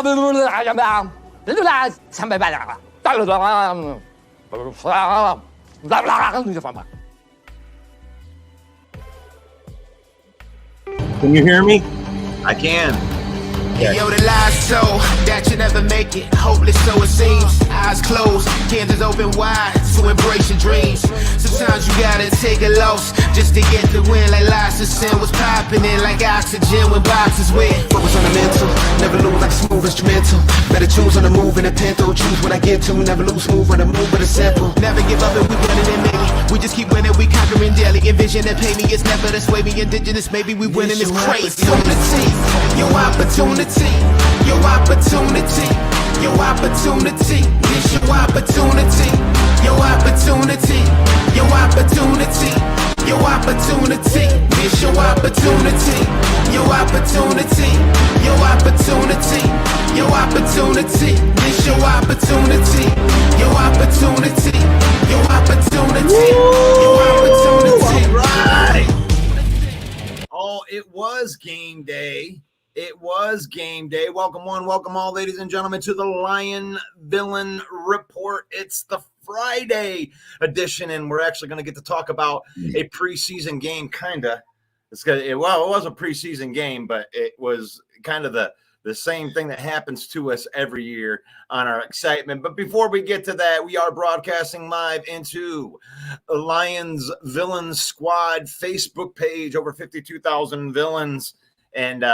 Can you hear me? I can. Hey, yo, the lies told that you never make it. Hopeless, so it seems. Eyes closed, candles open wide to embrace your dreams. Sometimes you gotta take a loss just to get the win. Like lies to sin was popping in like oxygen when boxes win. Focus on the mental, never lose like a smooth instrumental. Better choose on the move in a pinto. Choose what I get to, never lose smooth on the move, but it's simple. Never give up and we winning it, maybe. We just keep winning, we conquering daily. Envision and pay me, it's never the sway me. Indigenous, maybe we winning, it's crazy. Your opportunity. Your opportunity, your opportunity, it's your opportunity, your opportunity, your opportunity, your opportunity, it's your opportunity, your opportunity, your opportunity, your opportunity, it's your opportunity, your opportunity, your opportunity, your opportunity. All right. Oh, it was game day. It was game day. Welcome one, welcome all, ladies and gentlemen, to the Lion Villain Report. It's the Friday edition, and we're actually going to get to talk about a preseason game, kind of. It was a preseason game, but it was kind of the same thing that happens to us every year on our excitement. But before we get to that, we are broadcasting live into Lions Villain Squad Facebook page, over 52,000 villains. And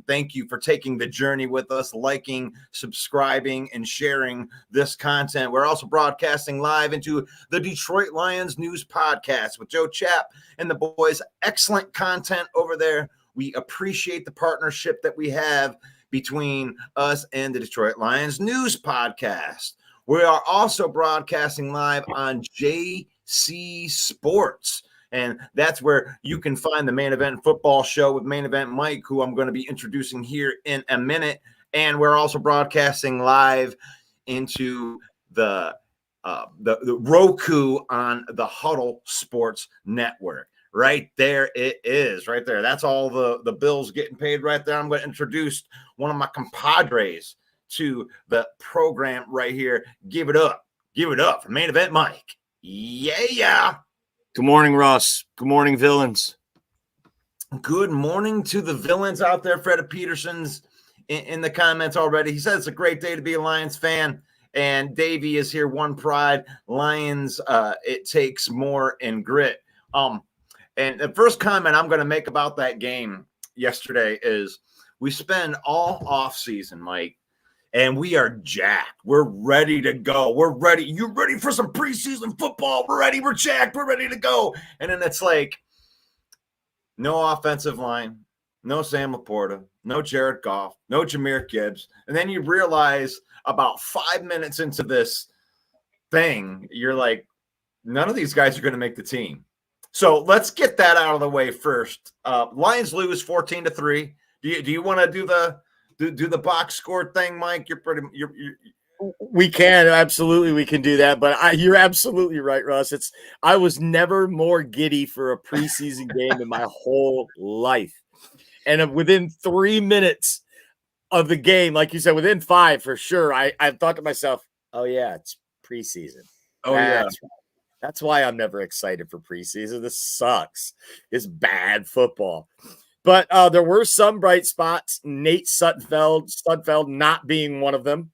thank you for taking the journey with us, liking, subscribing, and sharing this content. We're also broadcasting live into the Detroit Lions News Podcast with Joe Chapp and the boys. Excellent content over there. We appreciate the partnership that we have between us and the Detroit Lions News Podcast. We are also broadcasting live on JC Sports. And that's where you can find the Main Event Football Show with Main Event Mike, who I'm going to be introducing here in a minute. And we're also broadcasting live into the Roku on the Huddle Sports Network. Right there it is, right there. That's all the bills getting paid right there. I'm going to introduce one of my compadres to the program right here. Give it up for Main Event Mike. Yeah. Good morning, Russ. Good morning, villains. Good morning to the villains out there. Fred Peterson's in the comments already. He said it's a great day to be a Lions fan. And Davey is here. One pride. Lions, it takes more and grit. And the first comment I'm going to make about that game yesterday is we spend all off season, Mike, and we are jacked. We're ready to go. We're ready. You ready for some preseason football? We're ready. We're jacked. We're ready to go. And then it's like no offensive line, no Sam Laporta, no Jared Goff, no Jahmyr Gibbs. And then you realize about 5 minutes into this thing, you're like, none of these guys are going to make the team. So let's get that out of the way first. Lions lose 14-3. Do you want to do the box score thing, Mike? We can, absolutely, we can do that. But you're absolutely right, Russ. I was never more giddy for a preseason game in my whole life. And within 3 minutes of the game, like you said, within 5 for sure, I thought to myself, oh yeah, it's preseason. Oh yeah. That's why I'm never excited for preseason. This sucks. It's bad football. But there were some bright spots. Nate Sudfeld not being one of them.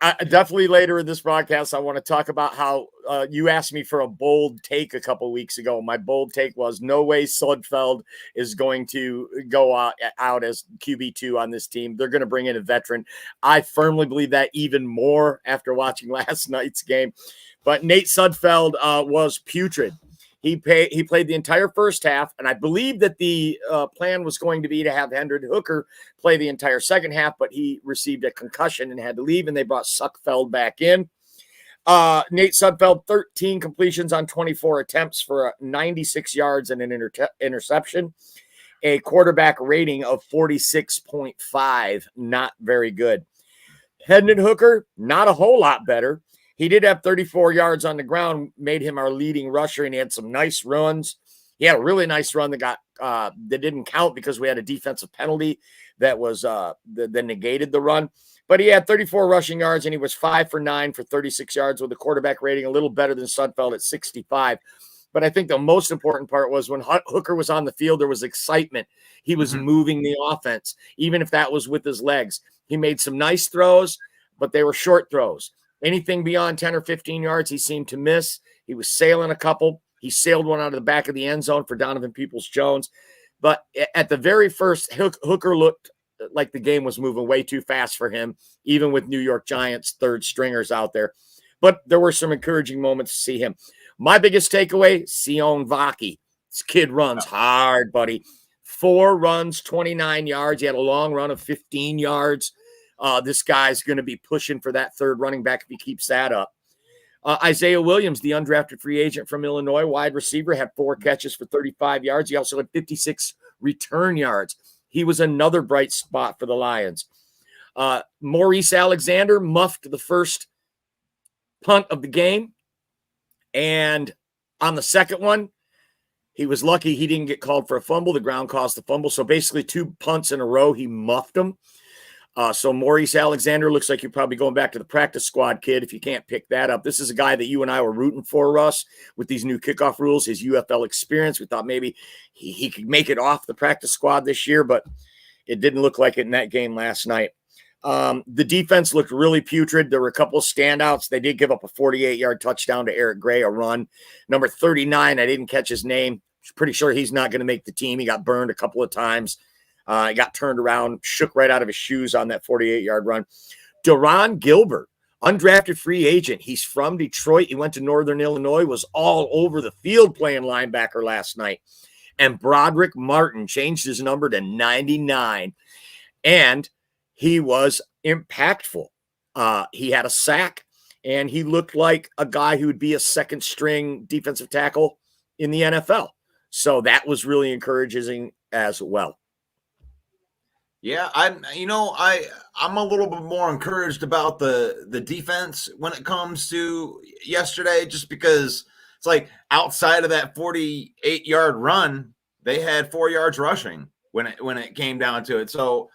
I definitely later in this broadcast, I want to talk about how you asked me for a bold take a couple weeks ago. My bold take was no way Sudfeld is going to go out as QB2 on this team. They're going to bring in a veteran. I firmly believe that even more after watching last night's game. But Nate Sudfeld was putrid. He played the entire first half, and I believe that the plan was going to be to have Hendon Hooker play the entire second half, but he received a concussion and had to leave, and they brought Sudfeld back in. Nate Sudfeld, 13 completions on 24 attempts for 96 yards and an interception, a quarterback rating of 46.5, not very good. Hendon Hooker, not a whole lot better. He did have 34 yards on the ground, made him our leading rusher, and he had some nice runs. He had a really nice run that didn't count because we had a defensive penalty that was that negated the run. But he had 34 rushing yards, and he was 5 for 9 for 36 yards with a quarterback rating a little better than Sudfeld at 65. But I think the most important part was when Hooker was on the field, there was excitement. He was moving the offense, even if that was with his legs. He made some nice throws, but they were short throws. Anything beyond 10 or 15 yards, he seemed to miss. He was sailing a couple. He sailed one out of the back of the end zone for Donovan Peoples-Jones. But at the very first, Hooker looked like the game was moving way too fast for him, even with New York Giants third stringers out there. But there were some encouraging moments to see him. My biggest takeaway, Sion Vaki. This kid runs hard, buddy. 4 runs, 29 yards. He had a long run of 15 yards. This guy's going to be pushing for that third running back if he keeps that up. Isaiah Williams, the undrafted free agent from Illinois, wide receiver, had 4 catches for 35 yards. He also had 56 return yards. He was another bright spot for the Lions. Maurice Alexander muffed the first punt of the game. And on the second one, he was lucky he didn't get called for a fumble. The ground caused the fumble. So basically 2 punts in a row, he muffed them. So Maurice Alexander looks like you're probably going back to the practice squad, kid, if you can't pick that up. This is a guy that you and I were rooting for, Russ, with these new kickoff rules, his UFL experience. We thought maybe he could make it off the practice squad this year, but it didn't look like it in that game last night. The defense looked really putrid. There were a couple of standouts. They did give up a 48-yard touchdown to Eric Gray, a run. Number 39, I didn't catch his name. Pretty sure he's not going to make the team. He got burned a couple of times. He got turned around, shook right out of his shoes on that 48-yard run. Deron Gilbert, undrafted free agent. He's from Detroit. He went to Northern Illinois, was all over the field playing linebacker last night. And Broderick Martin changed his number to 99. And he was impactful. He had a sack, and he looked like a guy who would be a second-string defensive tackle in the NFL. So that was really encouraging as well. Yeah, I'm a little bit more encouraged about the defense when it comes to yesterday, just because it's like outside of that 48-yard run, they had 4 yards rushing when it came down to it. So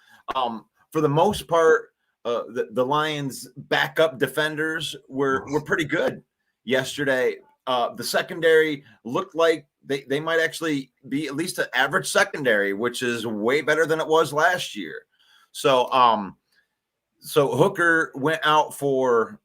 for the most part, the Lions' backup defenders were pretty good yesterday. The secondary looked like they might actually be at least an average secondary, which is way better than it was last year. So Hooker went out for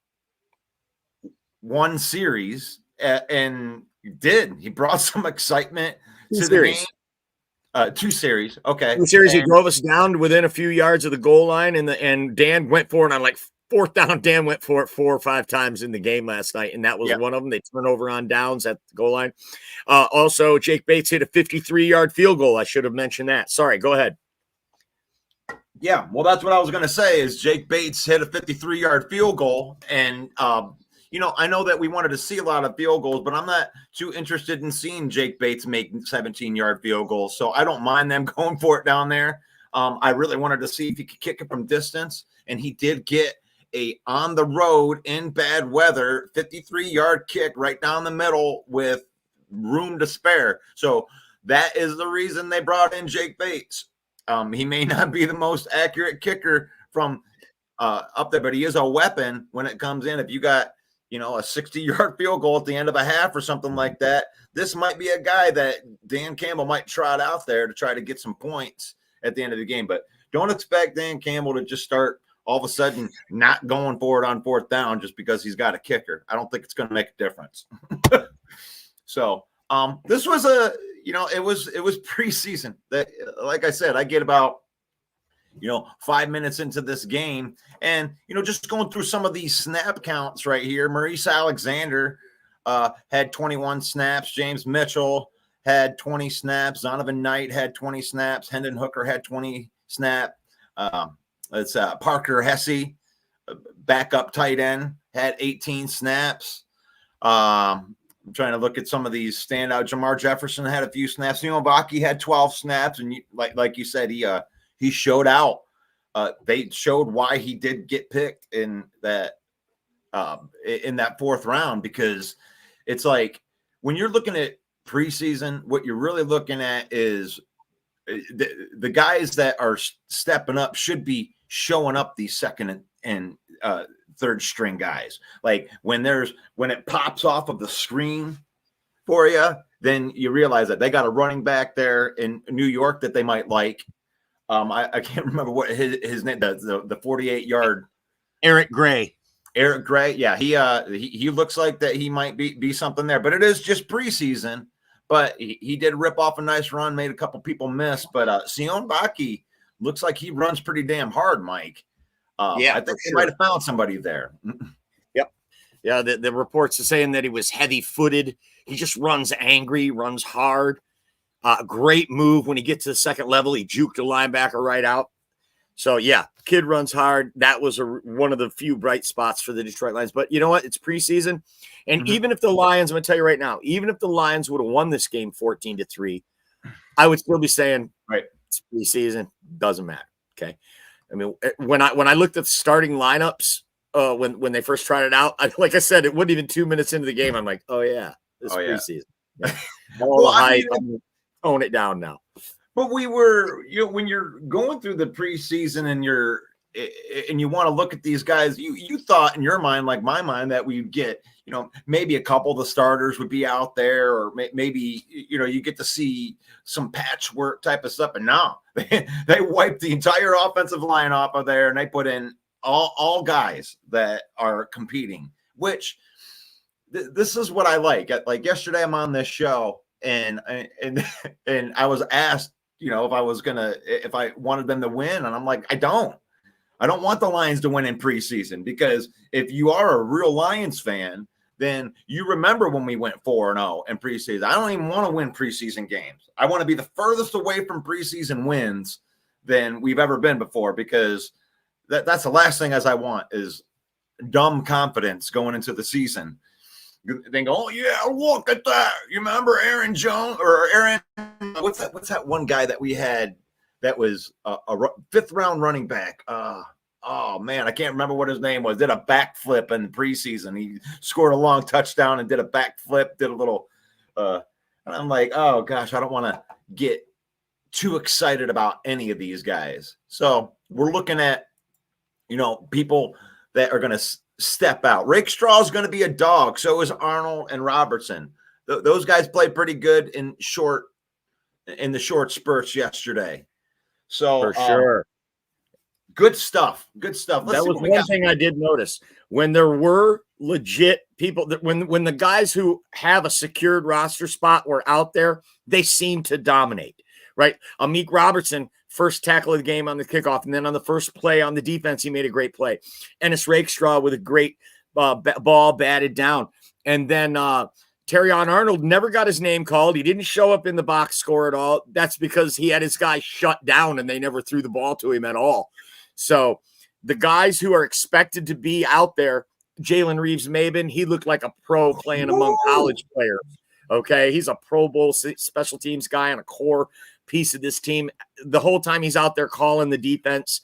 1 series and he brought some excitement to the game. 2 series. Okay. 2 series. He drove us down within a few yards of the goal line, and Dan went for it on like 4th down. Dan went for it 4 or 5 times in the game last night, and that was one of them. They turn over on downs at the goal line. Also, Jake Bates hit a 53-yard field goal. I should have mentioned that. Sorry, go ahead. Yeah, well, that's what I was going to say is Jake Bates hit a 53-yard field goal, and I know that we wanted to see a lot of field goals, but I'm not too interested in seeing Jake Bates make 17-yard field goals, so I don't mind them going for it down there. I really wanted to see if he could kick it from distance, and he did get a on the road in bad weather 53-yard kick right down the middle with room to spare. So that is the reason they brought in Jake Bates. He may not be the most accurate kicker from up there, but he is a weapon when it comes in. If you got, a 60-yard field goal at the end of a half or something like that, this might be a guy that Dan Campbell might trot out there to try to get some points at the end of the game. But don't expect Dan Campbell to just start all of a sudden not going for it on 4th down just because he's got a kicker. I don't think it's going to make a difference. So this was it was preseason. That, like I said, I get about 5 minutes into this game, and just going through some of these snap counts right here. Maurice Alexander had 21 snaps. James Mitchell had 20 snaps. Zonovan Knight had 20 snaps. Hendon Hooker had 20 snaps. It's Parker Hesse, backup tight end, had 18 snaps. I'm trying to look at some of these standout. Jamar Jefferson had a few snaps. Baki had 12 snaps, and like you said, he showed out. They showed why he did get picked in that 4th round, because it's like when you're looking at preseason, what you're really looking at is the guys that are stepping up should be showing up these second and third string guys. Like when it pops off of the screen for you, then you realize that they got a running back there in New York that they might like. I can't remember what his name, the 48-yard Eric Gray. Eric Gray. Yeah, he looks like that he might be something there, but it is just preseason. But he did rip off a nice run, made a couple people miss. But Sion Baki looks like he runs pretty damn hard, Mike. Yeah, I think they might have found somebody there. Yep. Yeah, the reports are saying that he was heavy-footed. He just runs angry, runs hard. Great move when he gets to the second level. He juked a linebacker right out. So, yeah, kid runs hard. That was one of the few bright spots for the Detroit Lions. But you know what? It's preseason. And even if the Lions, I'm going to tell you right now, even if the Lions would have won this game 14-3, I would still be saying, right, it's preseason. Doesn't matter. Okay. I mean, when I looked at the starting lineups, when they first tried it out, like I said, it wasn't even 2 minutes into the game. I'm like, oh, yeah, this is preseason. Yeah. All the hype. I'm tone it down now. But we were, when you're going through the preseason and you want to look at these guys, you thought in your mind, like my mind, that we'd get, maybe a couple of the starters would be out there, or maybe, you get to see some patchwork type of stuff. And no, they wiped the entire offensive line off of there, and they put in all guys that are competing, which this is what I like. Like yesterday, I'm on this show, and I was asked, if I wanted them to win, and I'm like, I don't want the Lions to win in preseason, because if you are a real Lions fan, then you remember when we went 4-0 in preseason. I don't even want to win preseason games. I want to be the furthest away from preseason wins than we've ever been before, because that's the last thing as I want is dumb confidence going into the season. They go, oh yeah, look at that. You remember Aaron Jones or Aaron? What's that one guy that we had that was a fifth round running back? Oh man, I can't remember what his name was. Did a backflip in preseason. He scored a long touchdown and did a backflip. Did a little. And I'm like, oh gosh, I don't want to get too excited about any of these guys. So we're looking at, people that are going to step out. Rakestraw is going to be a dog. So is Arnold and Robertson. Those guys played pretty good in the short spurts yesterday. So for sure. Good stuff. Let's that was one thing I did notice when there were legit people that when the guys who have a secured roster spot were out there, they seemed to dominate, right? Amik Robertson, first tackle of the game on the kickoff, and then on the first play on the defense, he made a great play. Ennis Rakestraw with a great ball batted down. And then Terrion Arnold never got his name called. He didn't show up in the box score at all. That's because he had his guy shut down and they never threw the ball to him at all. So the guys who are expected to be out there, Jalen Reeves-Maben, he looked like a pro playing among college players. Okay, he's a Pro Bowl special teams guy and a core piece of this team. The whole time he's out there calling the defense,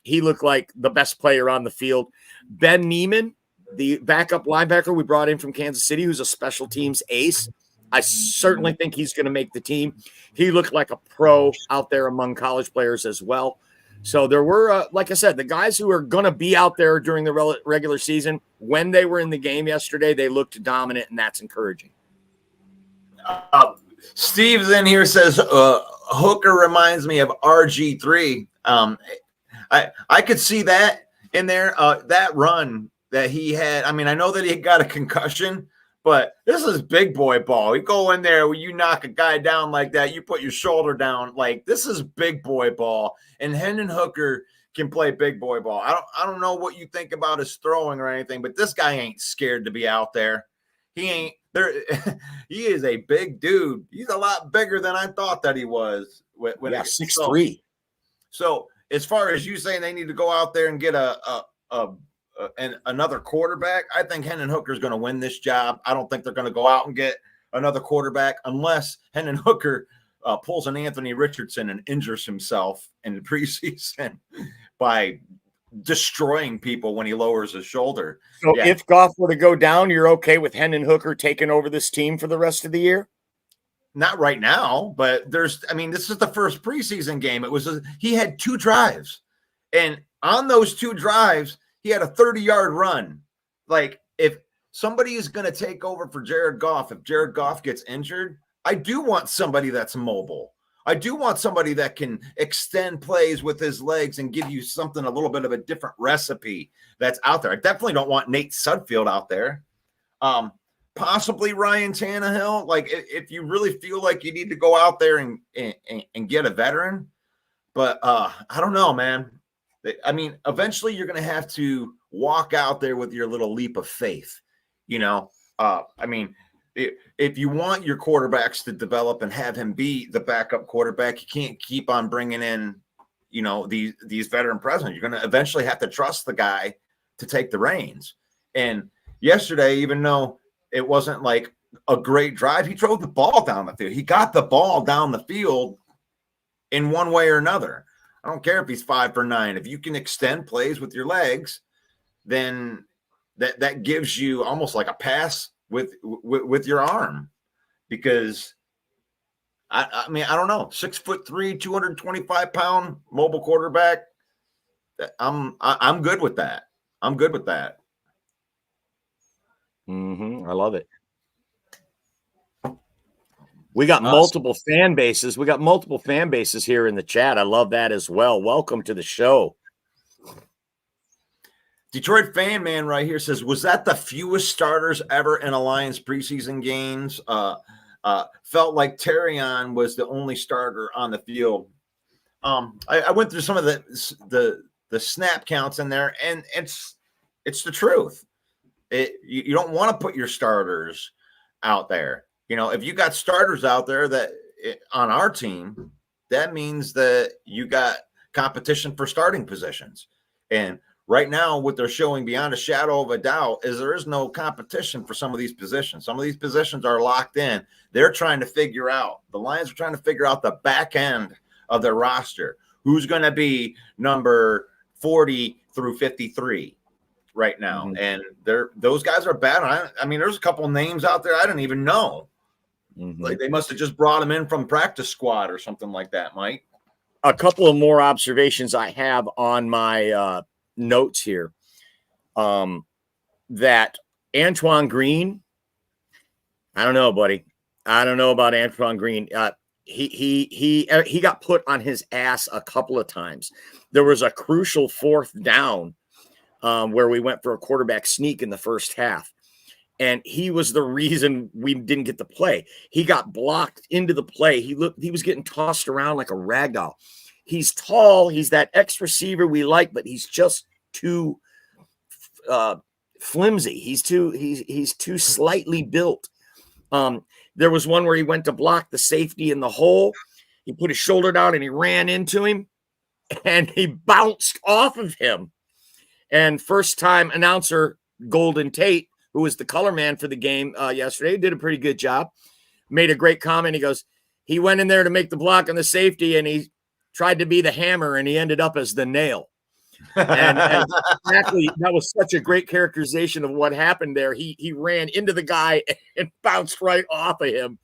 he looked like the best player on the field. Ben Neiman, the backup linebacker we brought in from Kansas City, who's a special teams ace, I certainly think he's going to make the team. He looked like a pro out there among college players as well. So there were, like I said, the guys who are going to be out there during the regular season, when they were in the game yesterday, they looked dominant, and that's encouraging. Steve's in here, says Hooker reminds me of RG3. I could see that in there, that run that he had. I mean, I know that he got a concussion, but this is big boy ball. You go in there, you knock a guy down like that, you put your shoulder down. Like, this is big boy ball. And Hendon Hooker can play big boy ball. I don't know what you think about his throwing or anything, but this guy ain't scared to be out there. He ain't there. He is a big dude. He's a lot bigger than I thought that he was. 6'3". So as far as you saying they need to go out there and get another quarterback, I think Hendon Hooker is going to win this job. I don't think they're going to go out and get another quarterback unless Hendon Hooker pulls an Anthony Richardson and injures himself in the preseason by destroying people when he lowers his shoulder. So if Goff were to go down, you're okay with Hendon Hooker taking over this team for the rest of the year? not right now, but this is the first preseason game. He had 2 drives, and on those 2 drives, he had a 30-yard run. Like, if somebody is going to take over for Jared Goff, if Jared Goff gets injured, I do want somebody that's mobile. I do want somebody that can extend plays with his legs and give you something, a little bit of a different recipe that's out there. I definitely don't want Nate Sudfeld out there. Possibly Ryan Tannehill. Like, if you really feel like you need to go out there and get a veteran, but I don't know, man. I mean, eventually you're going to have to walk out there with your little leap of faith. If you want your quarterbacks to develop and have him be the backup quarterback, you can't keep on bringing in, these veteran presidents. You're going to eventually have to trust the guy to take the reins. And yesterday, even though it wasn't like a great drive, he drove the ball down the field. He got the ball down the field in one way or another. I don't care if he's 5 for 9. If you can extend plays with your legs, then that gives you almost like a pass with your arm, because I don't know, 6'3", 225-pound mobile quarterback. I'm good with that. I'm good with that. I love it. We got multiple fan bases. We got multiple fan bases here in the chat. I love that as well. Welcome to the show. Detroit fan man right here says, was that the fewest starters ever in Alliance preseason games? Felt like Terrion was the only starter on the field. I went through some of the snap counts in there, and it's the truth. You don't want to put your starters out there. If you got starters out there on our team, that means that you got competition for starting positions. And right now, what they're showing beyond a shadow of a doubt is there is no competition for some of these positions. Some of these positions are locked in. They're trying to figure out, the Lions are trying to figure out the back end of their roster. Who's going to be number 40 through 53 right now? And those guys are bad. There's a couple names out there I didn't even know. Like, they must have just brought them in from practice squad or something like that, Mike. A couple of more observations I have on my notes here. That Antoine Green, I don't know, buddy. I don't know about Antoine Green. He got put on his ass a couple of times. There was a crucial 4th down where we went for a quarterback sneak in the first half. And he was the reason we didn't get the play. He got blocked into the play. He was getting tossed around like a rag doll. He's tall. He's that X receiver we like, but he's just too flimsy. He's too slightly built. There was one where he went to block the safety in the hole. He put his shoulder down and he ran into him, and he bounced off of him. And first-time announcer Golden Tate, who was the color man for the game yesterday, did a pretty good job, made a great comment. He goes, he went in there to make the block on the safety, and he tried to be the hammer, and he ended up as the nail. And exactly, that was such a great characterization of what happened there. He ran into the guy and bounced right off of him.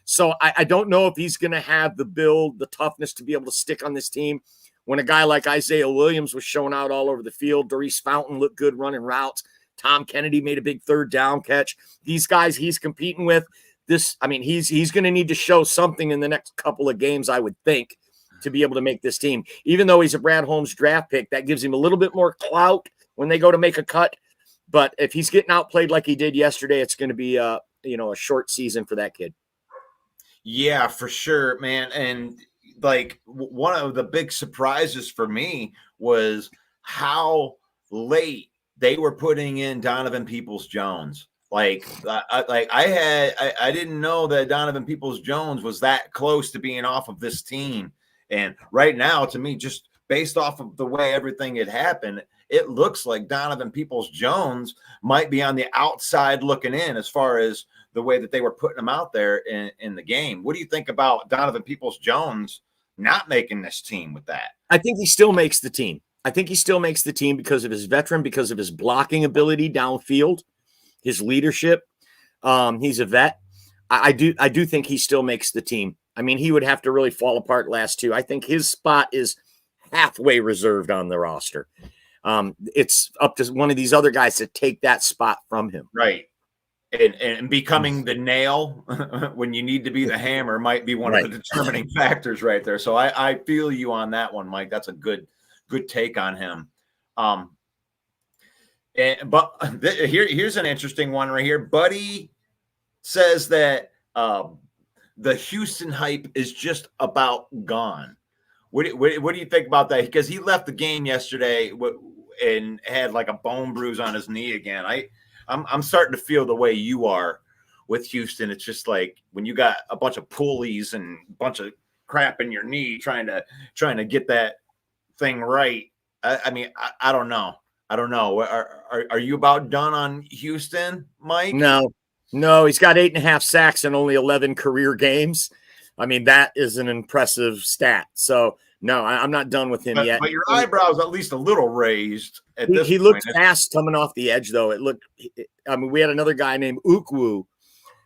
So I don't know if he's going to have the build, the toughness to be able to stick on this team. When a guy like Isaiah Williams was showing out all over the field, Doris Fountain looked good running routes. Tom Kennedy made a big 3rd down catch. These guys he's competing with, he's going to need to show something in the next couple of games, I would think, to be able to make this team. Even though he's a Brad Holmes draft pick, that gives him a little bit more clout when they go to make a cut. But if he's getting outplayed like he did yesterday, it's going to be a short season for that kid. Yeah, for sure, man. And like, one of the big surprises for me was how late they were putting in Donovan Peoples-Jones. I didn't know that Donovan Peoples-Jones was that close to being off of this team. And right now, to me, just based off of the way everything had happened, it looks like Donovan Peoples-Jones might be on the outside looking in as far as the way that they were putting him out there in the game. What do you think about Donovan Peoples-Jones not making this team with that? I think he still makes the team. Because of his veteran, because of his blocking ability downfield, his leadership. He's a vet. I do think he still makes the team. I mean, he would have to really fall apart last two. I think his spot is halfway reserved on the roster. It's up to one of these other guys to take that spot from him. Right. And becoming the nail when you need to be the hammer might be one of the determining factors right there. So I feel you on that one, Mike. That's a good take on him. Here's an interesting one right here. Buddy says that the Houston hype is just about gone. What do you think about that? Because he left the game yesterday and had like a bone bruise on his knee again. I'm starting to feel the way you are with Houston. It's just like when you got a bunch of pulleys and a bunch of crap in your knee trying to get that thing right. I mean, I don't know. I don't know. Are you about done on Houston, Mike? No, he's got 8.5 sacks in only 11 career games. I mean, that is an impressive stat. So no, I'm not done with him yet. But your eyebrows at least a little raised at this point. He looked fast coming off the edge, though. I mean, we had another guy named Ukwu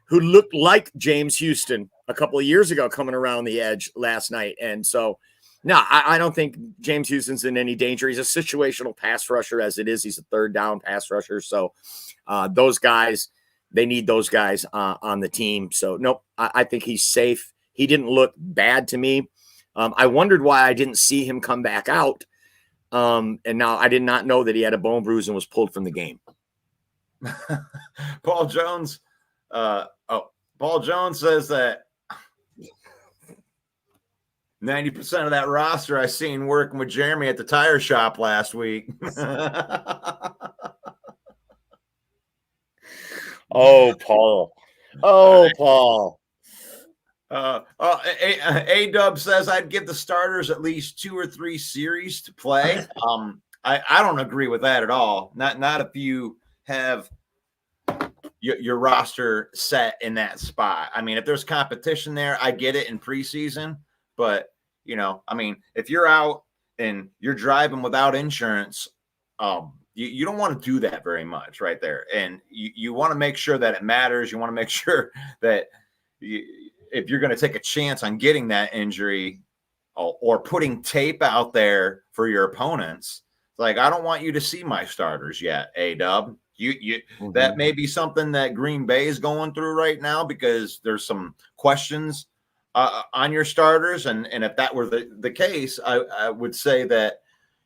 who looked like James Houston a couple of years ago coming around the edge last night. And so, no, I don't think James Houston's in any danger. He's a situational pass rusher as it is. He's a third down pass rusher. So those guys, they need those guys on the team. So, nope, I think he's safe. He didn't look bad to me. I wondered why I didn't see him come back out. And now I did not know that he had a bone bruise and was pulled from the game. Paul Jones says that 90% of that roster I seen working with Jeremy at the tire shop last week. Oh, Paul. A-Dub says I'd give the starters at least 2 or 3 series to play. I don't agree with that at all. Not if you have your roster set in that spot. I mean, if there's competition there, I get it in preseason, but I mean, if you're out and you're driving without insurance, you don't want to do that very much right there. And you want to make sure that it matters. You want to make sure that if you're going to take a chance on getting that injury or putting tape out there for your opponents, like, I don't want you to see my starters yet, A-Dub. That may be something that Green Bay is going through right now because there's some questions on your starters. And if that were the case, I would say that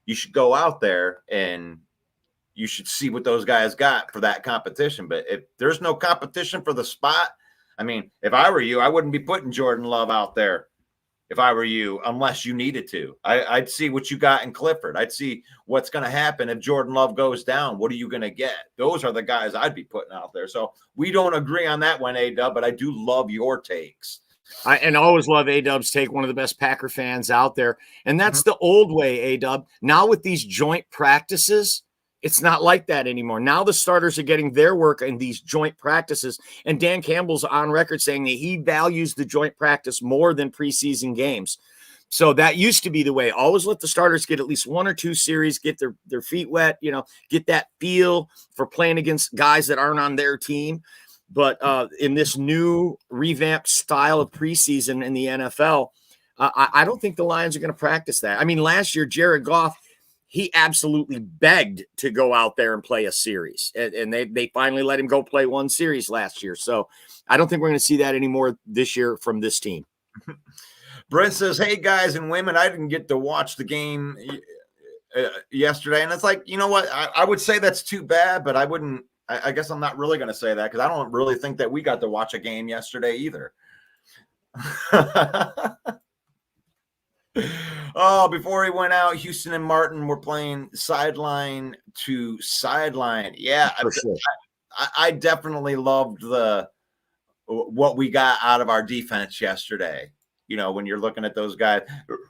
you should go out there and you should see what those guys got for that competition. But if there's no competition for the spot, I mean, if I were you, I wouldn't be putting Jordan Love out there if I were you, unless you needed to. I'd see what you got in Clifford. I'd see what's going to happen if Jordan Love goes down. What are you going to get? Those are the guys I'd be putting out there. So we don't agree on that one, A-Dub, but I do love your takes. I always love A-Dub's take, one of the best Packer fans out there. And that's the old way, A-Dub. Now with these joint practices, it's not like that anymore. Now the starters are getting their work in these joint practices. And Dan Campbell's on record saying that he values the joint practice more than preseason games. So that used to be the way. Always let the starters get at least 1 or 2 series, get their feet wet, get that feel for playing against guys that aren't on their team. But in this new revamped style of preseason in the NFL, I don't think the Lions are going to practice that. I mean, last year, Jared Goff, he absolutely begged to go out there and play a series. And they finally let him go play 1 series last year. So I don't think we're going to see that anymore this year from this team. Brent says, hey, guys and women, I didn't get to watch the game yesterday. And it's like, you know what? I would say that's too bad, but I wouldn't. I guess I'm not really going to say that because I don't really think that we got to watch a game yesterday either. Before he went out, Houston and Martin were playing sideline to sideline. Yeah, for sure. I definitely loved what we got out of our defense yesterday. When you're looking at those guys,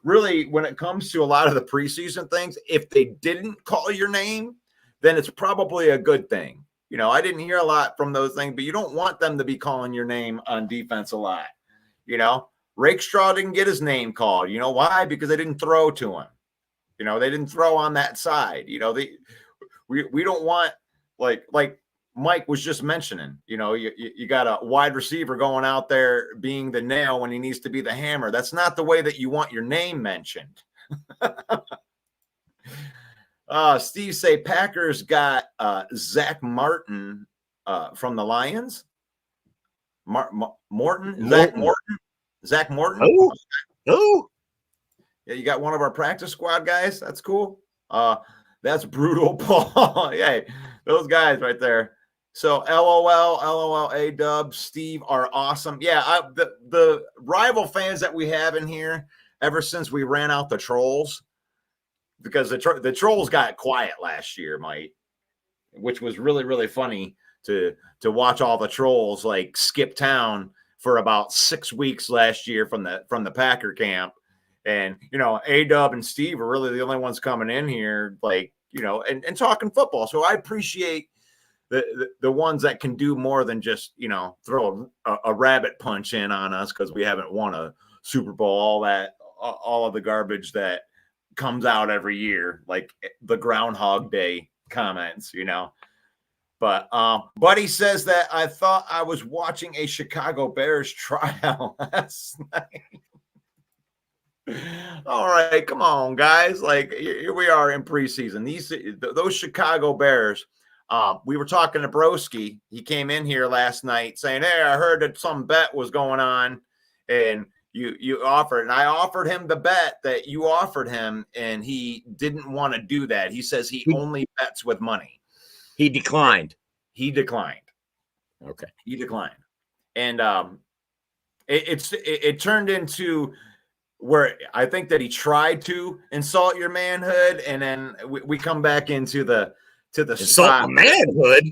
really, when it comes to a lot of the preseason things, if they didn't call your name, then it's probably a good thing. I didn't hear a lot from those things, but you don't want them to be calling your name on defense a lot. Rakestraw didn't get his name called. You know why? Because they didn't throw to him. They didn't throw on that side. We don't want like Mike was just mentioning, you got a wide receiver going out there being the nail when he needs to be the hammer. That's not the way that you want your name mentioned. Steve say Packers got Zach Martin from the Lions. Morton? Zach Morton? Zach Morton? Oh. Yeah, you got one of our practice squad guys. That's cool. That's brutal, Paul. Yeah, those guys right there. So LOL, A-Dub, Steve are awesome. Yeah, the rival fans that we have in here ever since we ran out the trolls, because the trolls got quiet last year, Mike, which was really, really funny to watch all the trolls like skip town for about 6 weeks last year from the Packer camp. And, A-Dub and Steve are really the only ones coming in here, like, and talking football. So I appreciate the ones that can do more than just, throw a rabbit punch in on us because we haven't won a Super Bowl, all of the garbage that comes out every year, like the Groundhog Day comments, But Buddy says that I thought I was watching a Chicago Bears trial last night. All right, come on, guys. Like, here we are in preseason. Those Chicago Bears. We were talking to Broski. He came in here last night saying, "Hey, I heard that some bet was going on, and you offered." And I offered him the bet that you offered him, and he didn't want to do that. He says he only bets with money. He declined. Okay, he declined, and it turned into where I think that he tried to insult your manhood, and then we come back into the insult manhood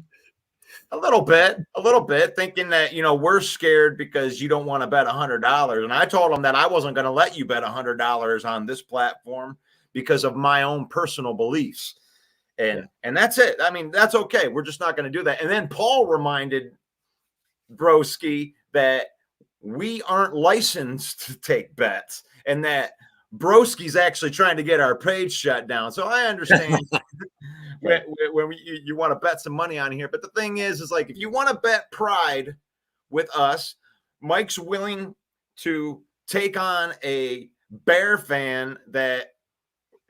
a little bit, thinking that we're scared because you don't want to bet $100, and I told him that I wasn't going to let you bet $100 on this platform because of my own personal beliefs, and that's it. I mean, that's okay. We're just not going to do that. And then Paul reminded Broski that we aren't licensed to take bets, and that Broski's actually trying to get our page shut down. So I understand when you want to bet some money on here. But the thing is like, if you want to bet pride with us, Mike's willing to take on a Bear fan that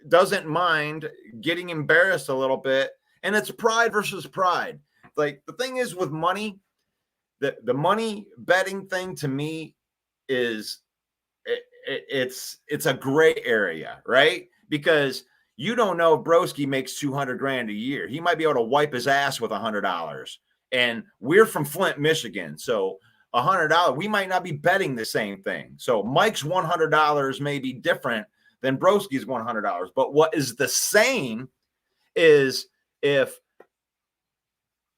doesn't mind getting embarrassed a little bit. And it's pride versus pride. Like, the thing is with money, the money betting thing to me is it's a gray area, right? Because you don't know if Broski makes $200,000 a year. He might be able to wipe his ass with $100. And we're from Flint, Michigan. So $100, we might not be betting the same thing. So Mike's $100 may be different than Broski's $100. But what is the same is if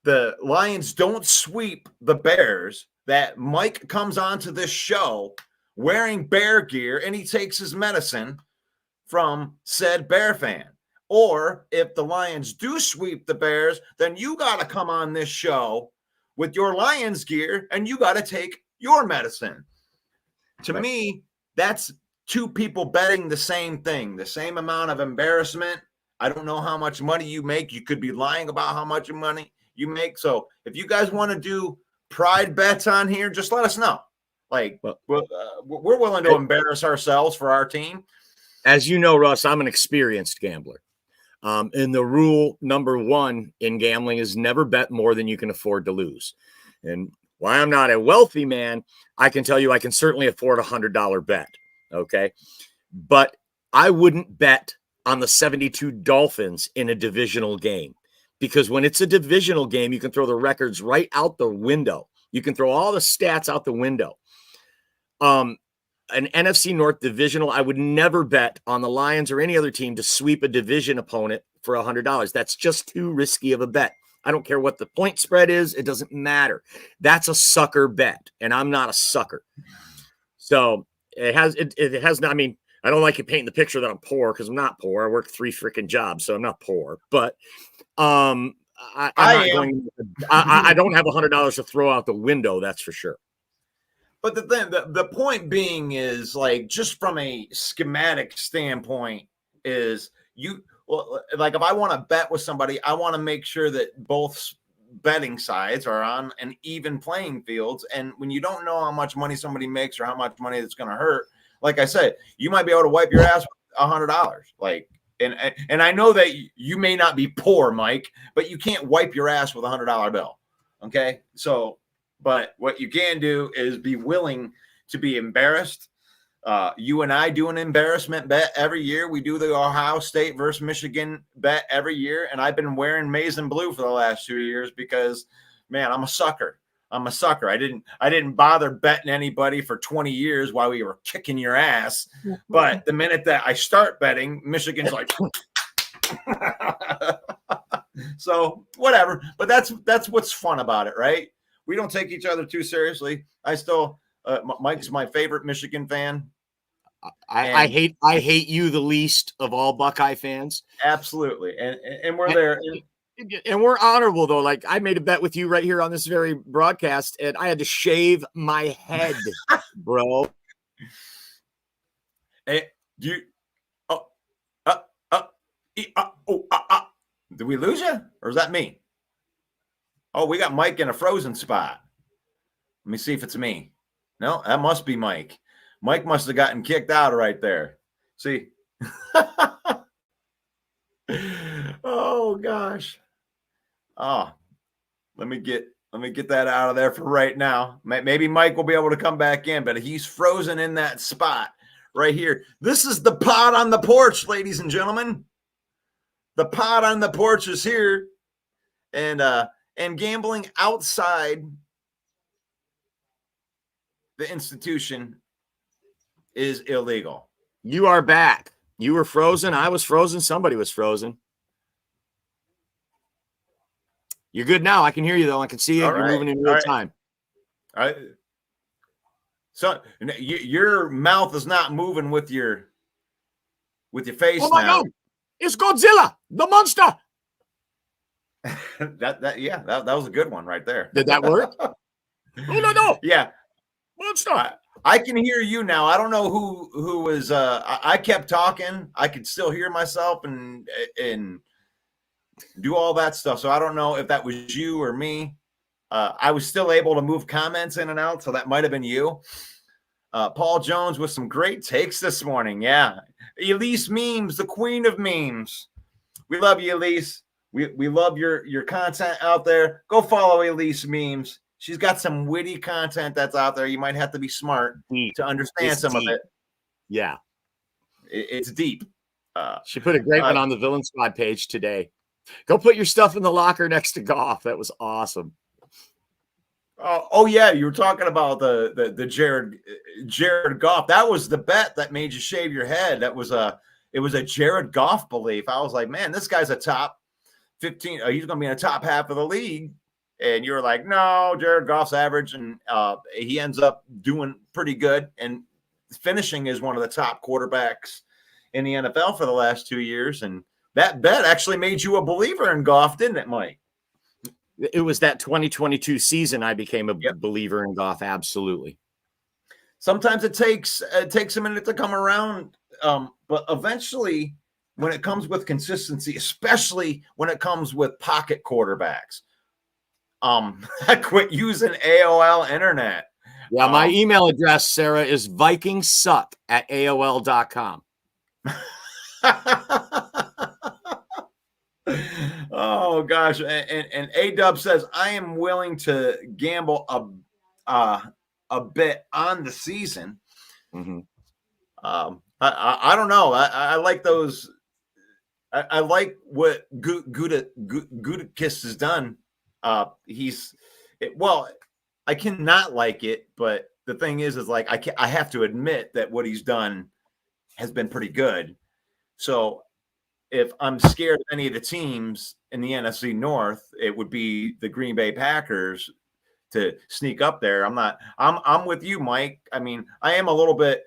the Lions don't sweep the Bears, that Mike comes onto this show wearing Bear gear and he takes his medicine from said Bear fan. Or if the Lions do sweep the Bears, then you got to come on this show with your Lions gear and you got to take your medicine. To me, that's two people betting the same thing, the same amount of embarrassment. I don't know how much money you make. You could be lying about how much money you make. So if you guys want to do pride bets on here, just let us know. Like, we're willing to embarrass ourselves for our team. As you know, Russ, I'm an experienced gambler. And the rule number one in gambling is never bet more than you can afford to lose. And while I'm not a wealthy man, I can tell you I can certainly afford $100 bet. Okay. But I wouldn't bet on the 72 Dolphins in a divisional game, because when it's a divisional game, you can throw the records right out the window. You can throw all the stats out the window. An NFC North divisional, I would never bet on the Lions or any other team to sweep a division opponent for $100. That's just too risky of a bet. I don't care what the point spread is. It doesn't matter. That's a sucker bet, and I'm not a sucker. So it has not, I mean, I don't like you painting the picture that I'm poor, because I'm not poor. I work 3 freaking jobs, so I'm not poor. But I don't have $100 to throw out the window, that's for sure. But the point being is, like, just from a schematic standpoint, is like, if I want to bet with somebody, I want to make sure that both betting sides are on an even playing fields. And when you don't know how much money somebody makes or how much money it's going to hurt, like I said, you might be able to wipe your ass with $100. Like, and I know that you may not be poor, Mike, but you can't wipe your ass with $100 bill. Okay. So, but what you can do is be willing to be embarrassed. You and I do an embarrassment bet every year. We do the Ohio State versus Michigan bet every year. And I've been wearing maize and blue for the last 2 years because, man, I'm a sucker. I didn't bother betting anybody for 20 years while we were kicking your ass. But the minute that I start betting, Michigan's like, so whatever. But that's what's fun about it, right? We don't take each other too seriously. I still, Mike's my favorite Michigan fan. I hate you the least of all Buckeye fans. Absolutely. And we're there. And we're honorable, though. Like, I made a bet with you right here on this very broadcast, and I had to shave my head, bro. Hey, did we lose you? Or is that me? Oh, we got Mike in a frozen spot. Let me see if it's me. No, that must be Mike. Mike must have gotten kicked out right there. See? Oh, gosh. Oh, let me get that out of there for right now. Maybe Mike will be able to come back in, but he's frozen in that spot right here. This is the pod on the porch, ladies and gentlemen. The pod on the porch is here, and gambling outside the institution is illegal. You are back. You were frozen. I was frozen. Somebody was frozen. You're good now. I can hear you, though. I can see you. You're moving in real time. All right. So your mouth is not moving with your face now. Oh my God. It's Godzilla, the monster. that was a good one right there. Did that work? Oh, no. Yeah. Monster. I can hear you now. I don't know who was I kept talking. I could still hear myself and do all that stuff. So I don't know if that was you or me. I was still able to move comments in and out, so that might have been you. Paul Jones with some great takes this morning. Yeah. Elise Memes, the queen of memes. We love you, Elise. We love your content out there. Go follow Elise Memes. She's got some witty content that's out there. You might have to be smart to understand some of it. Yeah. It's deep. She put a great one on the Villain Squad page today. Go put your stuff in the locker next to Goff. That was awesome. Oh yeah, you were talking about the Jared Goff. That was the bet that made you shave your head. It was a Jared Goff belief. I was like, man, this guy's a top 15. He's going to be in the top half of the league. And you were like, no, Jared Goff's average, and he ends up doing pretty good and finishing as one of the top quarterbacks in the NFL for the last 2 years. And that bet actually made you a believer in Goff, didn't it, Mike? It was that 2022 season I became a believer in Goff. Absolutely. Sometimes it takes a minute to come around, but eventually, when it comes with consistency, especially when it comes with pocket quarterbacks, I quit using AOL Internet. Yeah, my email address, Sarah, is vikingsuck@aol.com. Oh gosh, and A-Dub says I am willing to gamble a bit on the season. Mm-hmm. I don't know. I like those. I like what Gudakis has done. I cannot like it, but the thing is like I have to admit that what he's done has been pretty good. So if I'm scared of any of the teams in the NFC North, it would be the Green Bay Packers to sneak up there. I'm with you, Mike. I mean, I am a little bit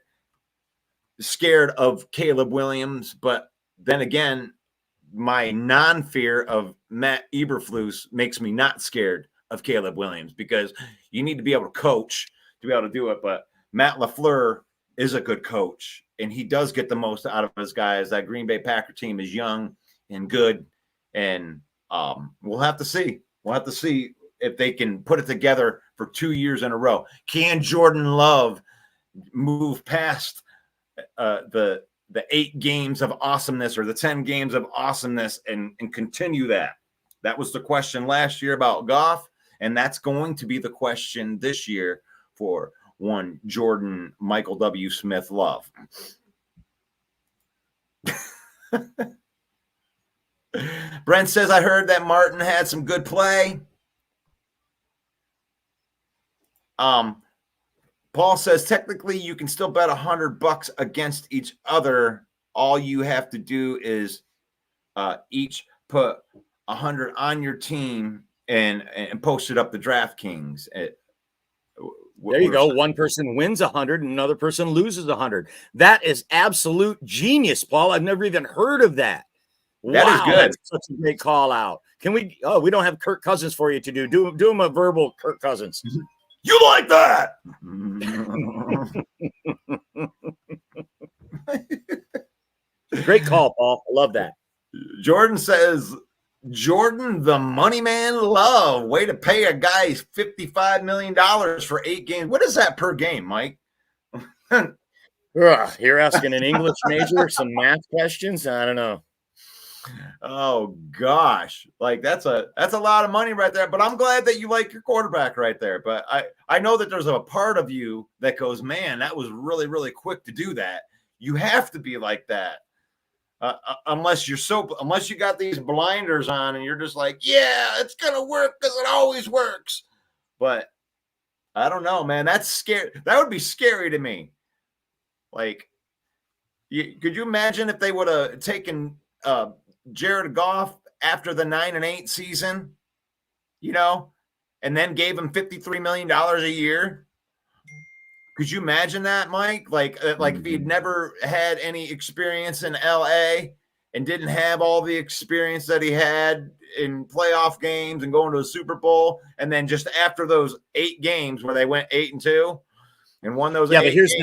scared of Caleb Williams, but then again, my non-fear of Matt Eberflus makes me not scared of Caleb Williams, because you need to be able to coach to be able to do it. But Matt LaFleur is a good coach, and he does get the most out of his guys. That Green Bay Packer team is young and good, and we'll have to see. We'll have to see if they can put it together for 2 years in a row. Can Jordan Love move past the 8 games of awesomeness or the 10 games of awesomeness and continue that? That was the question last year about Goff, and that's going to be the question this year for one Jordan Michael W. Smith Love. Brent says, I heard that Martin had some good play. Paul says, technically, you can still bet $100 against each other. All you have to do is each put 100 on your team and post it up the DraftKings. There you go. One person wins 100 and another person loses 100. That is absolute genius, Paul. I've never even heard of that. That is good. That's such a great call out. Can we? Oh, we don't have Kirk Cousins for you to do. Do him a verbal Kirk Cousins. You like that? Great call, Paul. I love that. Jordan says, Jordan, the money man Love. Way to pay a guy $55 million for 8 games. What is that per game, Mike? You're asking an English major some math questions? I don't know. Oh gosh, like that's a lot of money right there. But I'm glad that you like your quarterback right there. But I know that there's a part of you that goes, man, that was really, really quick to do that. You have to be like that. Unless you got these blinders on and you're just like, yeah, it's gonna work because it always works. But I don't know, man. That's scary. That would be scary to me. Like, could you imagine if they would have taken Jared Goff after the 9-8 season, and then gave him $53 million a year? Could you imagine that, Mike? Like if he'd never had any experience in LA and didn't have all the experience that he had in playoff games and going to a Super Bowl, and then just after those 8 games where they went 8-2 and won those 8 games.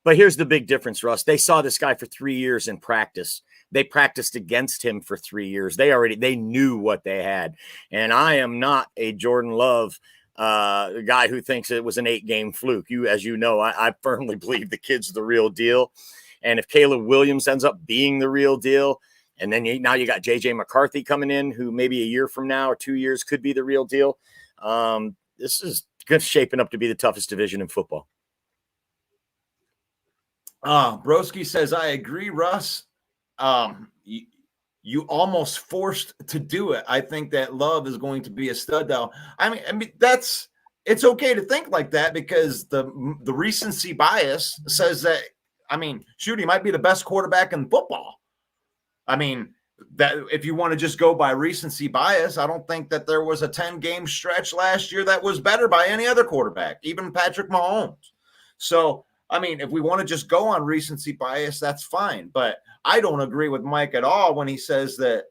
But here's the big difference, Russ. They saw this guy for 3 years in practice. They practiced against him for 3 years. They knew what they had. And I am not a Jordan Love guy who thinks it was an 8-game fluke. As you know, I firmly believe the kid's the real deal. And if Caleb Williams ends up being the real deal, and then now you got JJ McCarthy coming in, who maybe a year from now or 2 years could be the real deal. This is shaping up to be the toughest division in football. Broski says, I agree, Russ. You almost forced to do it. I think that Love is going to be a stud, though. I mean, it's okay to think like that because the recency bias says that, he might be the best quarterback in football. That if you want to just go by recency bias, I don't think that there was a 10-game stretch last year that was better by any other quarterback, even Patrick Mahomes. So, if we want to just go on recency bias, that's fine. But I don't agree with Mike at all when he says that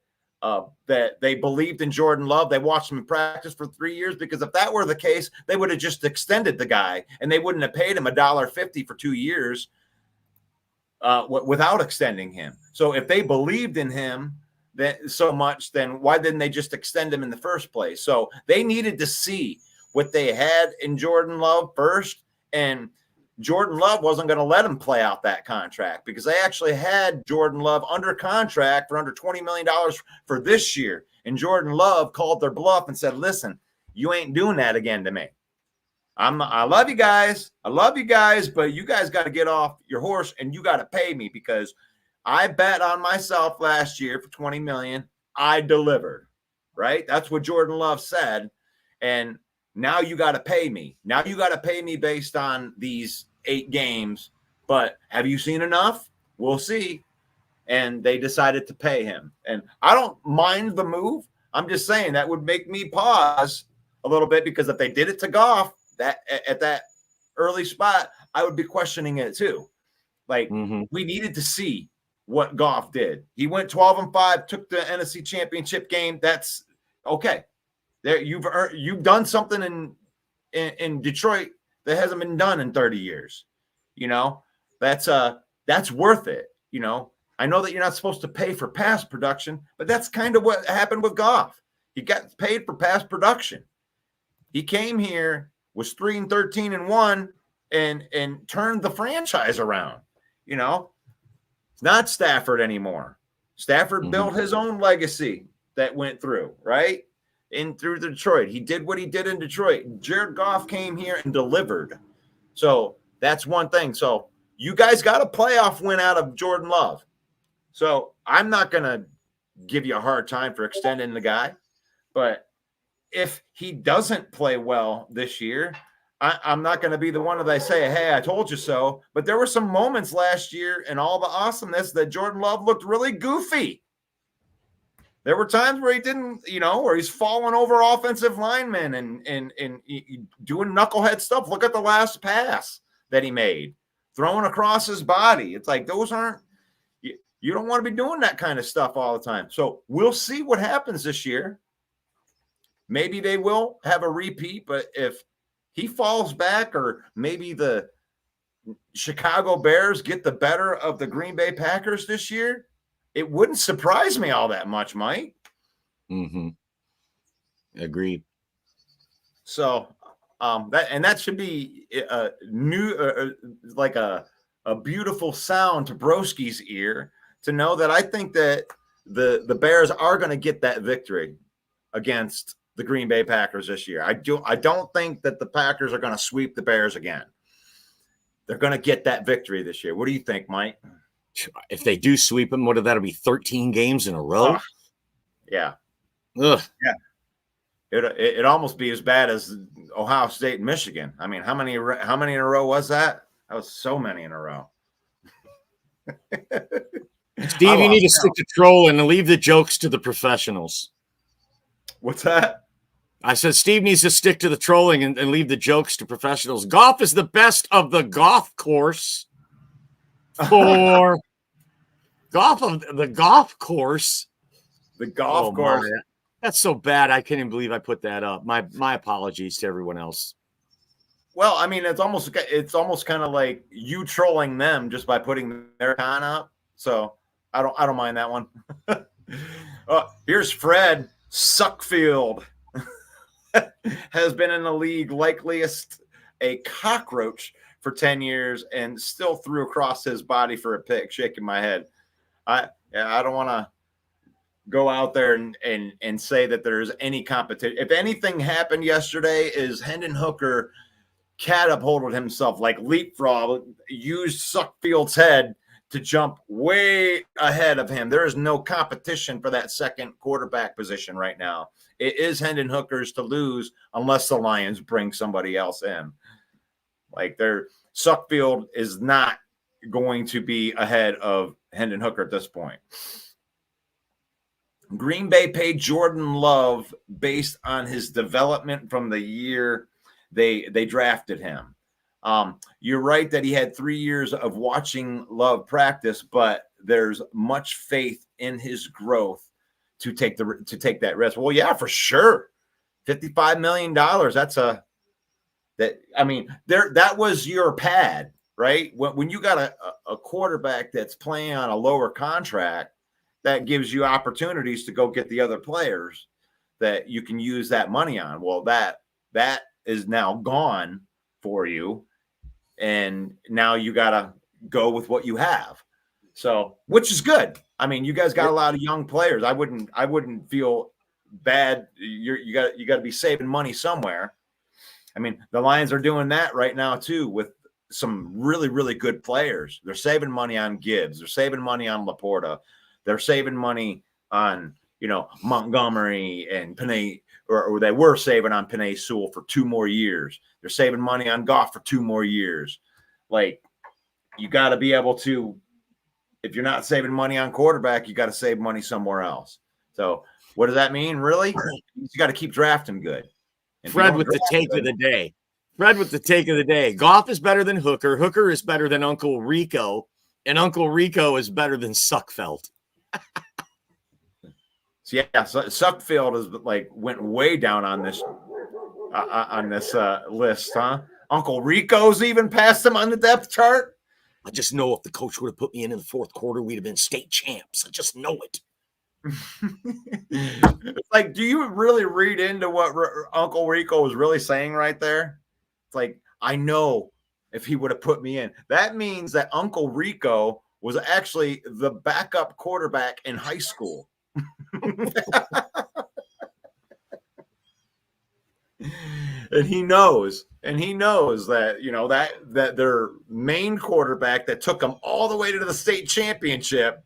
that they believed in Jordan Love. They watched him in practice for 3 years, because if that were the case, they would have just extended the guy and they wouldn't have paid him $1.50 for 2 years without extending him. So if they believed in him so much, then why didn't they just extend him in the first place? So they needed to see what they had in Jordan Love first, and Jordan Love wasn't going to let him play out that contract because they actually had Jordan Love under contract for under $20 million for this year. And Jordan Love called their bluff and said, listen, you ain't doing that again to me. I love you guys. But you guys got to get off your horse and you got to pay me, because I bet on myself last year for $20 million. I delivered, right? That's what Jordan Love said. And now you got to pay me. Now you got to pay me based on these 8 games. But have you seen enough? We'll see. And they decided to pay him. And I don't mind the move. I'm just saying that would make me pause a little bit, because if they did it to Goff at that early spot, I would be questioning it too. Like, we needed to see what Goff did. He went 12-5, took the NFC Championship game. That's okay. There, you've done something in Detroit that hasn't been done in 30 years. That's worth it. I know that you're not supposed to pay for past production, but that's kind of what happened with Goff. He got paid for past production. He came here, was 3-13-1, and turned the franchise around. You know, it's not Stafford anymore. Stafford built his own legacy that went through, right? Through Detroit. He did what he did in Detroit. Jared Goff came here and delivered. So that's one thing. So you guys got a playoff win out of Jordan Love. So I'm not going to give you a hard time for extending the guy. But if he doesn't play well this year, I'm not going to be the one that I say, hey, I told you so. But there were some moments last year and all the awesomeness that Jordan Love looked really goofy. There were times where he didn't, where he's falling over offensive linemen and doing knucklehead stuff. Look at the last pass that he made, throwing across his body. It's like those aren't, you don't want to be doing that kind of stuff all the time. So we'll see what happens this year. Maybe they will have a repeat, but if he falls back, or maybe the Chicago Bears get the better of the Green Bay Packers this year, it wouldn't surprise me all that much, Mike. Agreed. So that should be a new, like a beautiful sound to Broski's ear to know that I think that the Bears are going to get that victory against the Green Bay Packers this year. I don't think that the Packers are going to sweep the Bears again. They're going to get that victory this year. What do you think, Mike? If they do sweep them, that'll be 13 games in a row? Yeah. Ugh. Yeah. It'd almost be as bad as Ohio State and Michigan. I mean, how many in a row was that? That was so many in a row. Steve, you need to stick to trolling and leave the jokes to the professionals. What's that? I said Steve needs to stick to the trolling and leave the jokes to professionals. Golf is the best of the golf course for golf of the golf course. The golf course. My, that's so bad. I can't even believe I put that up. My apologies to everyone else. Well, I mean, it's almost kind of like you trolling them just by putting their con up. So I don't mind that one. Here's Fred Suckfield. Has been in the league likeliest a cockroach for 10 years and still threw across his body for a pick. Shaking my head. I don't want to go out there and say that there's any competition. If anything happened yesterday is Hendon Hooker catapulted himself like leapfrog, used Suckfield's head to jump way ahead of him. There is no competition for that second quarterback position right now. It is Hendon Hooker's to lose unless the Lions bring somebody else in. Like Suckfield is not going to be ahead of Hendon Hooker at this point. Green Bay paid Jordan Love based on his development from the year they drafted him. You're right that he had 3 years of watching Love practice, but there's much faith in his growth to take that risk. Well, yeah, for sure. $55 million. That was your pad, right? When you got a quarterback that's playing on a lower contract, that gives you opportunities to go get the other players that you can use that money on. Well, that is now gone for you. And now you got to go with what you have. So, which is good. I mean, you guys got a lot of young players. I wouldn't feel bad. You got to be saving money somewhere. I mean, the Lions are doing that right now too with some really, really good players. They're saving money on Gibbs. They're saving money on Laporta. They're saving money on, Montgomery and Penei, or they were saving on Penei Sewell for 2 more years. They're saving money on Goff for 2 more years. Like, you got to be able to, if you're not saving money on quarterback, you got to save money somewhere else. So what does that mean, really? You got to keep drafting good. And Fred with the take of the day. Fred with the take of the day. Goff is better than Hooker. Hooker is better than Uncle Rico. And Uncle Rico is better than Suckfeld. So yeah, Suckfield is went way down on this list, huh? Uncle Rico's even passed him on the depth chart. I just know if the coach would have put me in the fourth quarter, we'd have been state champs. I just know it. It's like, do you really read into what Uncle Rico was really saying right there? It's like, I know if he would have put me in. That means that Uncle Rico was actually the backup quarterback in high school. And he knows that, you know, that their main quarterback that took them all the way to the state championship,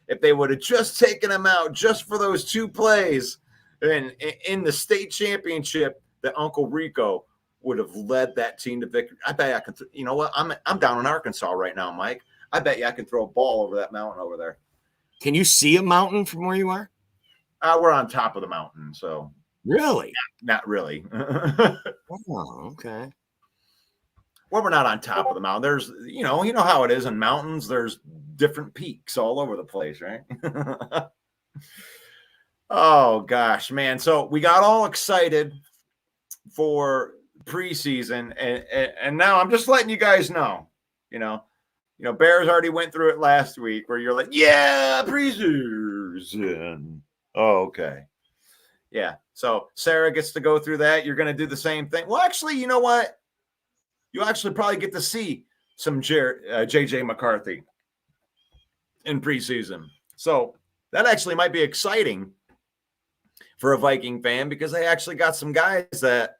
if they would have just taken him out just for those 2 plays and in the state championship, that Uncle Rico would have led that team to victory. I bet I can, you know what? I'm down in Arkansas right now, Mike. I bet you I can throw a ball over that mountain over there. Can you see a mountain from where you are? We're on top of the mountain, so. Really? Not really. Oh, okay. Well, we're not on top of the mountain. There's, you know how it is in mountains. There's different peaks all over the place, right? Oh, gosh, man. So we got all excited for preseason, and now I'm just letting you guys know, you know, Bears already went through it last week where you're like, yeah, preseason. Oh, okay. Yeah. So Sarah gets to go through that. You're going to do the same thing. Well, actually, you know what? You'll actually probably get to see some JJ McCarthy in preseason. So that actually might be exciting for a Viking fan because they actually got some guys that,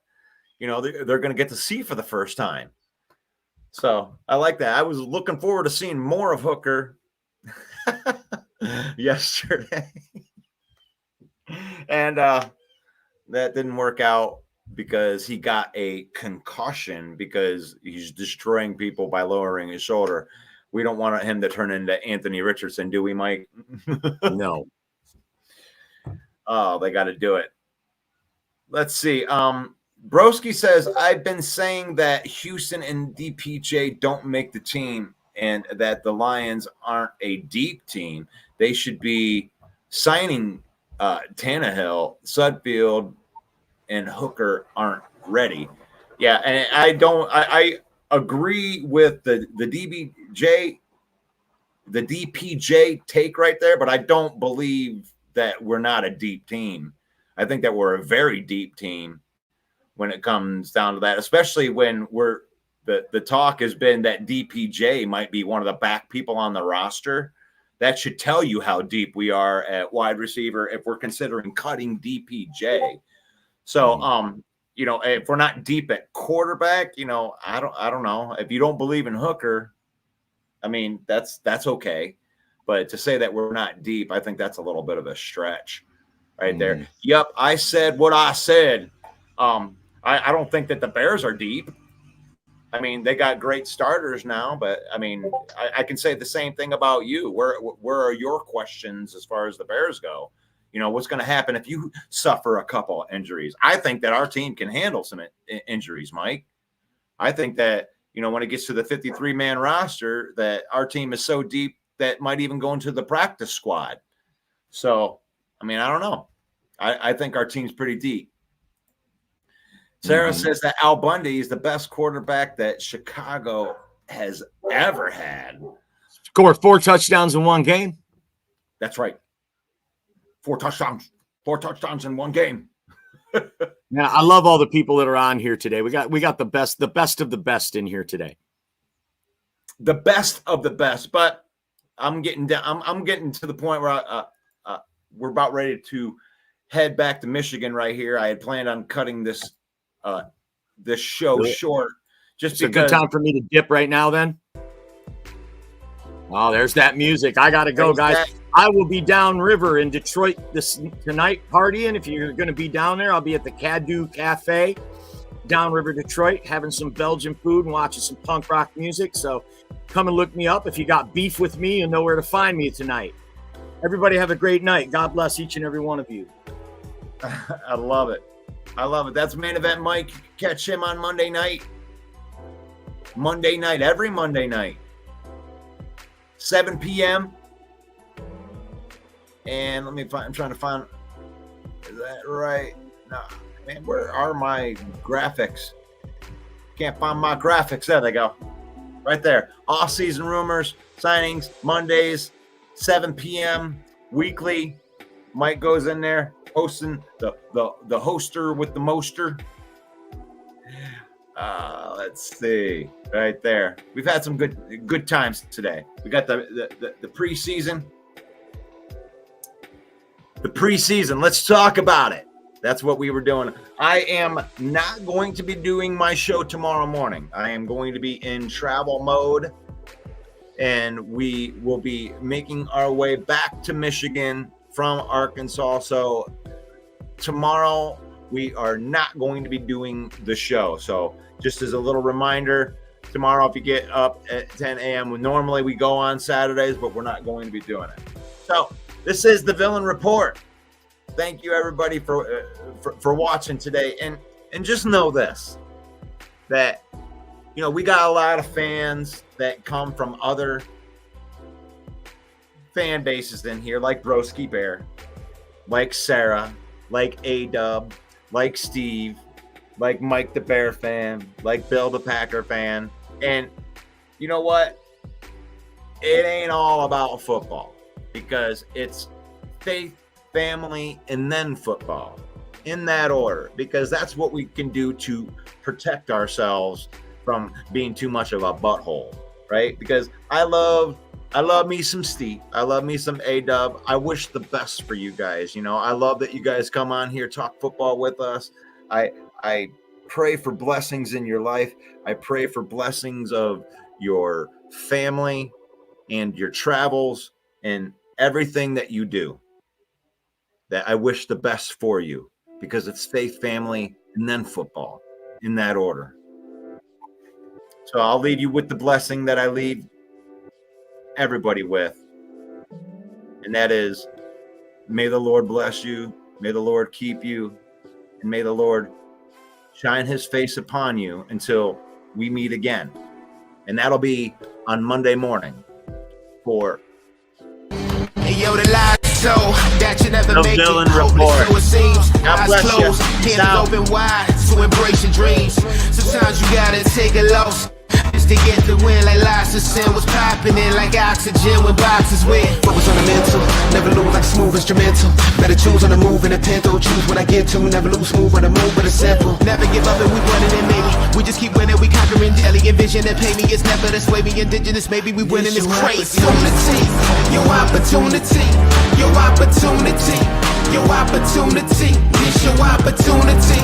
you know, they're going to get to see for the first time. So I like that. I was looking forward to seeing more of Hooker yesterday. And that didn't work out because he got a concussion because he's destroying people by lowering his shoulder. We don't want him to turn into Anthony Richardson, do we, Mike? No. Oh, they got to do it. Let's see. Broski says, I've been saying that Houston and DPJ don't make the team and that the Lions aren't a deep team. They should be signing Tannehill, Sudfield, and Hooker aren't ready. Yeah, and I agree with the DPJ take right there, but I don't believe that we're not a deep team. I think that we're a very deep team when it comes down to that, especially when the talk has been that DPJ might be one of the back people on the roster. That should tell you how deep we are at wide receiver if we're considering cutting DPJ. So, you know, if we're not deep at quarterback, you know, I don't know. If you don't believe in Hooker, I mean, that's okay. But to say that we're not deep, I think that's a little bit of a stretch right there. Yep, I said what I said. I don't think that the Bears are deep. I mean, they got great starters now, but I mean, I can say the same thing about you. Where are your questions as far as the Bears go? You know, what's going to happen if you suffer a couple injuries? I think that our team can handle some injuries, Mike. I think that, you know, when it gets to the 53-man roster, that our team is so deep that might even go into the practice squad. So, I mean, I don't know. I think our team's pretty deep. Sarah says that Al Bundy is the best quarterback that Chicago has ever had. Scored 4 touchdowns in one game. That's right. 4 touchdowns. 4 touchdowns in one game. Now, I love all the people that are on here today. We got the best of the best in here today. The best of the best. But I'm getting down. I'm getting to the point where we're about ready to head back to Michigan right here. I had planned on cutting this show short just it's because. A good time for me to dip right now then. Oh, there's that music. I got to go, guys. I will be downriver in Detroit tonight partying. If you're going to be down there, I'll be at the Caddo Cafe, downriver Detroit, having some Belgian food and watching some punk rock music. So come and look me up. If you got beef with me, you'll know where to find me tonight. Everybody have a great night. God bless each and every one of you. I love it. I love it. That's Main Event Mike. Catch him on Monday night. Every Monday night. 7 p.m. And let me find, I'm trying to find, is that right? No, man, where are my graphics? Can't find my graphics. There they go. Right there. Off-season rumors, signings, Mondays, 7 p.m. weekly. Mike goes in there hosting the hoster with the moster. Let's see, right there. We've had some good times today. We got the preseason. The preseason. Let's talk about it. That's what we were doing. I am not going to be doing my show tomorrow morning. I am going to be in travel mode, and we will be making our way back to Michigan from Arkansas. So tomorrow we are not going to be doing the show. So just as a little reminder, tomorrow if you get up at 10 a.m., normally we go on Saturdays, but we're not going to be doing it. So this is the Villain Report. Thank you everybody for watching today. And just know this, that, you know, we got a lot of fans that come from other fan bases in here, like Broski Bear, like Sarah, like A-Dub, like Steve, like Mike the Bear fan, like Bill the Packer fan. And you know what? It ain't all about football, because it's faith, family, and then football, in that order, because that's what we can do to protect ourselves from being too much of a butthole, right? Because I love me some Steve. I love me some A-Dub. I wish the best for you guys. You know, I love that you guys come on here, talk football with us. I pray for blessings in your life. I pray for blessings of your family and your travels and everything that you do. That I wish the best for you, because it's faith, family, and then football, in that order. So I'll leave you with the blessing that I leave everybody with, and that is, may the Lord bless you, may the Lord keep you, and may the Lord shine his face upon you until we meet again. And that'll be on Monday morning for Yo, the lies so that you never The make Villain it. Hopeless, Report. so it seems. God Eyes bless you. closed, Peace hands out. open wide to embrace your dreams. Sometimes you gotta take a loss just to get the win. Like lots of sin was popping in like oxygen when boxes win. Focus on the mental, never lose like a smooth instrumental. Better choose on the move in a pinto. Choose what I get to, never lose smooth on the move, but it's simple. Never give up and we running it, maybe. We just keep winning, we conquering daily. Envision and pay me, it's never this way. We indigenous, maybe we winning this crazy. Your opportunity, your opportunity, your opportunity. This your opportunity,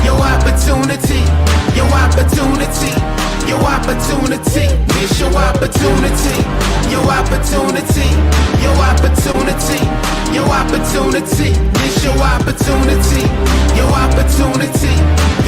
your opportunity, your opportunity, your opportunity. This your opportunity, your opportunity, your opportunity, your opportunity. This your opportunity, your opportunity.